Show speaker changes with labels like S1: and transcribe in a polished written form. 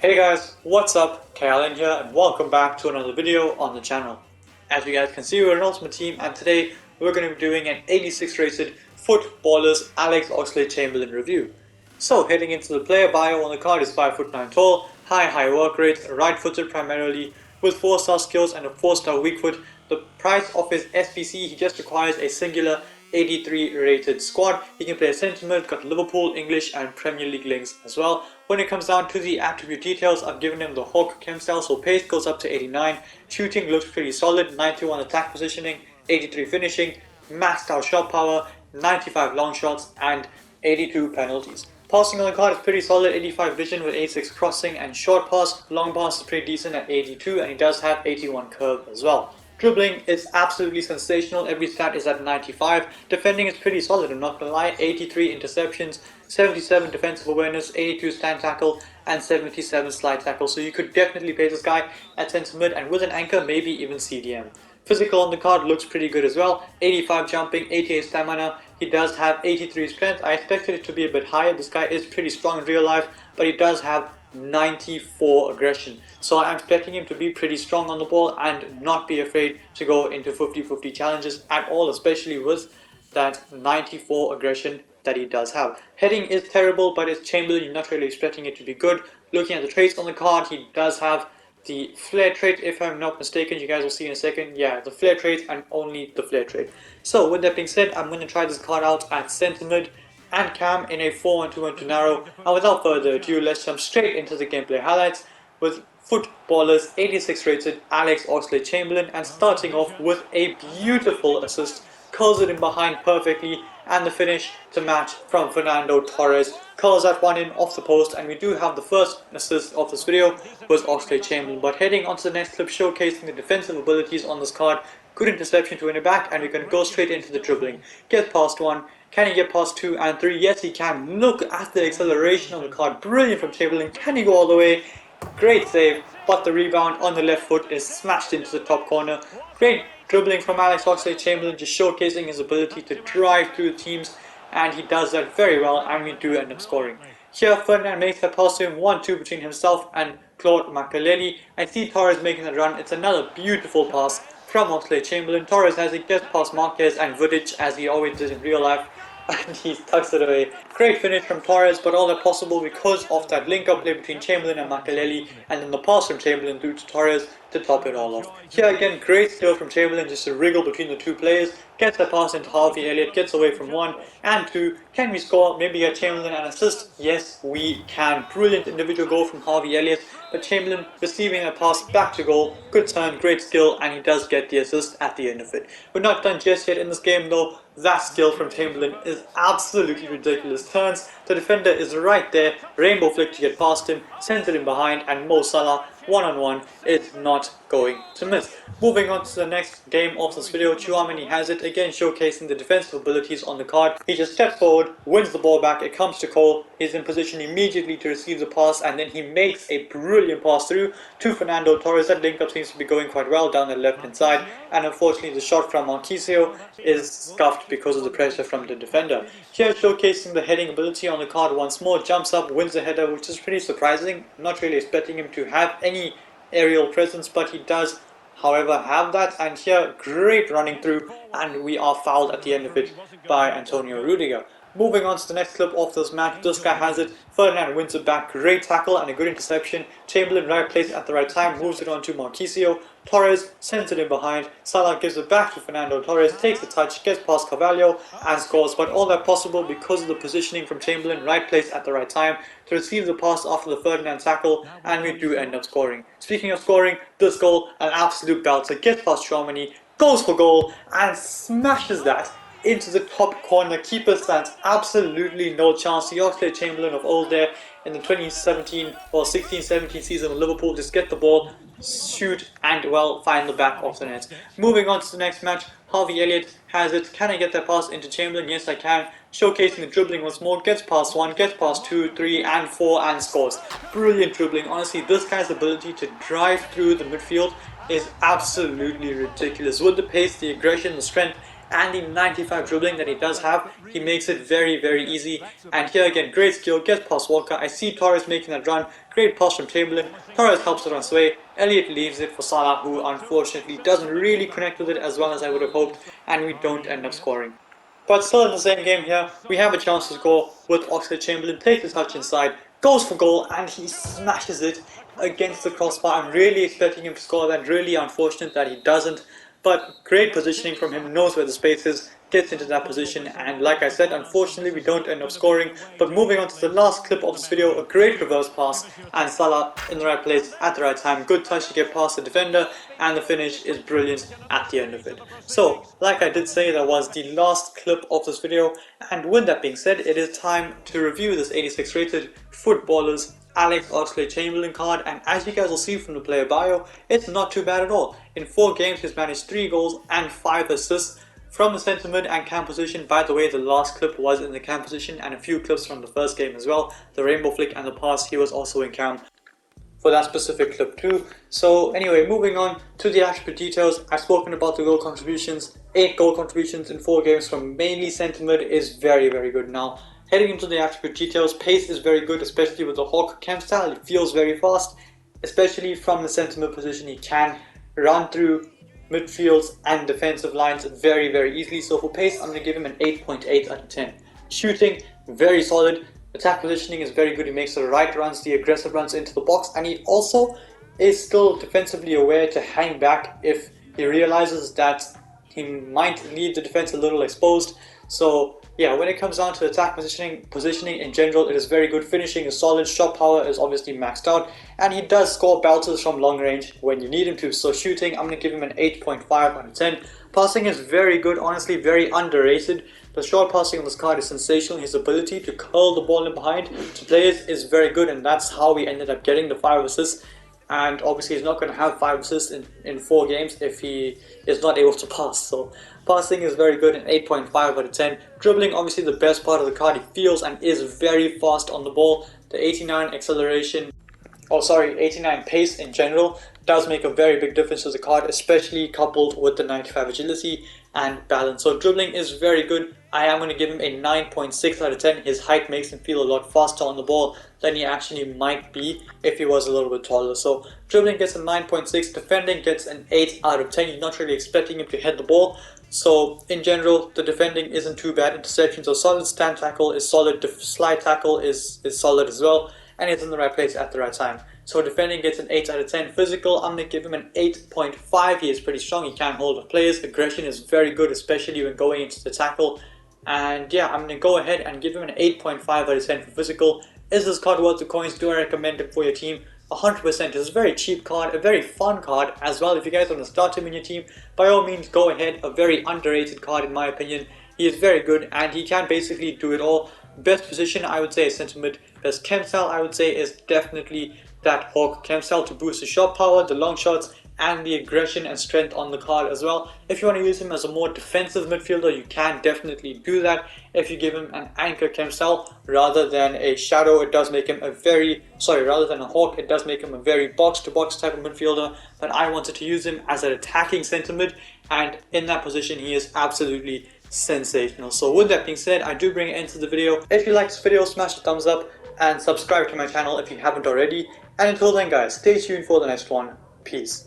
S1: Hey guys, what's up? Kalen here and welcome back to another video on the channel. As you guys can see, we're an ultimate team and today we're going to be doing an 86 rated footballers Alex Oxlade-Chamberlain review. So heading into the player bio on the card is 5'9" tall, high work rate, right footed primarily, with 4-star skills and a 4-star weak foot. The price of his SBC, he just requires a singular 83 rated squad. He can play centre mid, got Liverpool, English and Premier League links as well. When it comes down to the attribute details, I've given him the Hawk chem style, so pace goes up to 89, shooting looks pretty solid, 91 attack positioning, 83 finishing, maxed out shot power, 95 long shots and 82 penalties. Passing on the card is pretty solid, 85 vision with 86 crossing and short pass. Long pass is pretty decent at 82 and he does have 81 curve as well. Dribbling is absolutely sensational, every stat is at 95. Defending is pretty solid, I'm not gonna lie, 83 interceptions, 77 defensive awareness, 82 stand tackle and 77 slide tackle. So you could definitely play this guy at centre mid and with an anchor, maybe even CDM. Physical on the card looks pretty good as well, 85 jumping, 88 stamina, he does have 83 strength. I expected it to be a bit higher, this guy is pretty strong in real life, but he does have 94 aggression. So I'm expecting him to be pretty strong on the ball and not be afraid to go into 50-50 challenges at all, especially with that 94 aggression that he does have. Heading is terrible, but it's Chamberlain, you're not really expecting it to be good. Looking at the traits on the card, he does have the flair trait, if I'm not mistaken. You guys will see in a second. Yeah, the flair trait and only the flair trait. So with that being said, I'm going to try this card out at centre mid and cam in a 4-1-2-1-2 narrow. And without further ado, let's jump straight into the gameplay highlights with footballers 86 rated Alex Oxlade-Chamberlain, and starting off with a beautiful assist, curls it in behind perfectly, and the finish to match from Fernando Torres, curls that one in off the post, and we do have the first assist of this video was Oxlade-Chamberlain. But heading on to the next clip showcasing the defensive abilities on this card, good interception to win it back, and we're going to go straight into the dribbling. Get past one, can he get past 2 and 3? Yes he can. Look at the acceleration on the card, brilliant from Chamberlain. Can he go all the way? Great save, but the rebound on the left foot is smashed into the top corner. Great dribbling from Alex Oxlade-Chamberlain, just showcasing his ability to drive through the teams, and he does that very well, and we do end up scoring. Here Ferdinand makes that pass to him, 1-2 between himself and Claude Makelele. I see Torres making that run, it's another beautiful pass from Oxlade-Chamberlain. Torres has it, gets past Marquez and Vudic as he always did in real life, and he tucks it away. Great finish from Torres, but all that possible because of that link-up play between Chamberlain and Makelele, and then the pass from Chamberlain through to Torres to top it all off. Here again, great skill from Chamberlain, just a wriggle between the two players, gets the pass into Harvey Elliott, gets away from 1 and 2. Can we score? Maybe get Chamberlain an assist? Yes, we can. Brilliant individual goal from Harvey Elliott, but Chamberlain receiving a pass back to goal, good turn, great skill, and he does get the assist at the end of it. We're not done just yet in this game though. That skill from Chamberlain is absolutely ridiculous. Turns, the defender is right there, rainbow flick to get past him, sends it in behind, and Mo Salah one-on-one is not going to miss. Moving on to the next game of this video, Tchouaméni has it, again showcasing the defensive abilities on the card. He just steps forward, wins the ball back, it comes to Cole, he's in position immediately to receive the pass, and then he makes a brilliant pass through to Fernando Torres. That link up seems to be going quite well down the left hand side, and unfortunately the shot from Marquisio is scuffed because of the pressure from the defender. Here showcasing the heading ability on the card once more, jumps up, wins the header, which is pretty surprising. I'm not really expecting him to have any aerial presence, but he does however have that. And here great running through, and we are fouled at the end of it by Antonio Rudiger. Moving on to the next clip of this match, this guy has it, Ferdinand wins it back, great tackle and a good interception. Chamberlain right place at the right time, moves it on to Marquisio. Torres sends it in behind, Salah gives it back to Fernando Torres, takes a touch, gets past Carvalho and scores. But all that possible because of the positioning from Chamberlain, right place at the right time to receive the pass after the Ferdinand tackle, and we do end up scoring. Speaking of scoring, this goal, an absolute belter, gets past Tchouaméni, goes for goal and smashes that into the top corner. Keeper stands absolutely no chance. The Oxlade-Chamberlain of old there in the 2017 or 16-17 season with Liverpool, just get the ball, shoot and well find the back of the net. Moving on to the next match, Harvey Elliott has it. Can I get that pass into Chamberlain? Yes I can. Showcasing the dribbling once more, gets past 1, gets past 2, 3 and 4 and scores. Brilliant dribbling. Honestly, this guy's ability to drive through the midfield is absolutely ridiculous. With the pace, the aggression, the strength and the 95 dribbling that he does have, he makes it very easy. And here again, great skill, gets past Walker. I see Torres making that run, great pass from Chamberlain. Torres helps it on its way. Elliott leaves it for Salah, who unfortunately doesn't really connect with it as well as I would have hoped, and we don't end up scoring. But still in the same game here, we have a chance to score with Oxlade-Chamberlain, takes the touch inside, goes for goal, and he smashes it against the crossbar. I'm really expecting him to score that, really unfortunate that he doesn't. But great positioning from him, knows where the space is, gets into that position, and like I said, unfortunately we don't end up scoring. But moving on to the last clip of this video, a great reverse pass, and Salah in the right place at the right time. Good touch to get past the defender, and the finish is brilliant at the end of it. So, like I did say, that was the last clip of this video, and with that being said, it is time to review this 86 rated footballers Alex Oxlade-Chamberlain card, and as you guys will see from the player bio, it's not too bad at all. In 4 games he's managed 3 goals and 5 assists from the centre mid and cam position. By the way, the last clip was in the cam position, and a few clips from the first game as well. The rainbow flick and the pass, he was also in cam for that specific clip too. So anyway, moving on to the attribute details. I've spoken about the goal contributions. 8 goal contributions in 4 games from mainly centre mid is very good. Now heading into the attribute details, pace is very good, especially with the Hawk cam style. It feels very fast, especially from the centre mid position. He can run through midfields and defensive lines very easily. So for pace, I'm going to give him an 8.8 out of 10. Shooting, very solid. Attack positioning is very good. He makes the right runs, the aggressive runs into the box, and he also is still defensively aware to hang back if he realizes that he might leave the defense a little exposed. So yeah, when it comes down to attack positioning in general, it is very good. Finishing is solid, shot power is obviously maxed out, and he does score belters from long range when you need him to. So shooting, I'm going to give him an 8.5 out of 10. Passing is very good, honestly very underrated. The short passing on this card is sensational. His ability to curl the ball in behind to players is very good, and that's how we ended up getting the 5 assists. And obviously he's not going to have 5 assists in 4 games if he is not able to pass. So passing is very good, an 8.5 out of 10. Dribbling, obviously the best part of the card. He feels and is very fast on the ball. The 89 acceleration, 89 pace in general does make a very big difference to the card, especially coupled with the 95 agility and balance. So dribbling is very good. I am going to give him a 9.6 out of 10. His height makes him feel a lot faster on the ball than he actually might be if he was a little bit taller. So dribbling gets a 9.6, defending gets an 8 out of 10. You're not really expecting him to head the ball. So in general, the defending isn't too bad. Interceptions are solid, stand tackle is solid, slide tackle is solid as well, and it's in the right place at the right time. So defending gets an 8 out of 10. Physical, I'm going to give him an 8.5. He is pretty strong, he can hold off players. Aggression is very good, especially when going into the tackle. And yeah, I'm going to go ahead and give him an 8.5 out of 10 for physical. Is this card worth the coins? Do I recommend it for your team? 100%. It's a very cheap card, a very fun card as well. If you guys want to start him in your team, by all means go ahead. A very underrated card in my opinion. He is very good and he can basically do it all. Best position I would say is centre mid. Best chem style I would say is definitely that Hawk chem style to boost the shot power, the long shots, and the aggression and strength on the card as well. If you want to use him as a more defensive midfielder, you can definitely do that. If you give him an anchor chem style rather than a shadow, it does make him a very, rather than a Hawk, it does make him a very box-to-box type of midfielder. But I wanted to use him as an attacking centre mid, and in that position he is absolutely sensational. So with that being said, I do bring it into the video. If you like this video, smash the thumbs up and subscribe to my channel if you haven't already. And until then guys, stay tuned for the next one. Peace.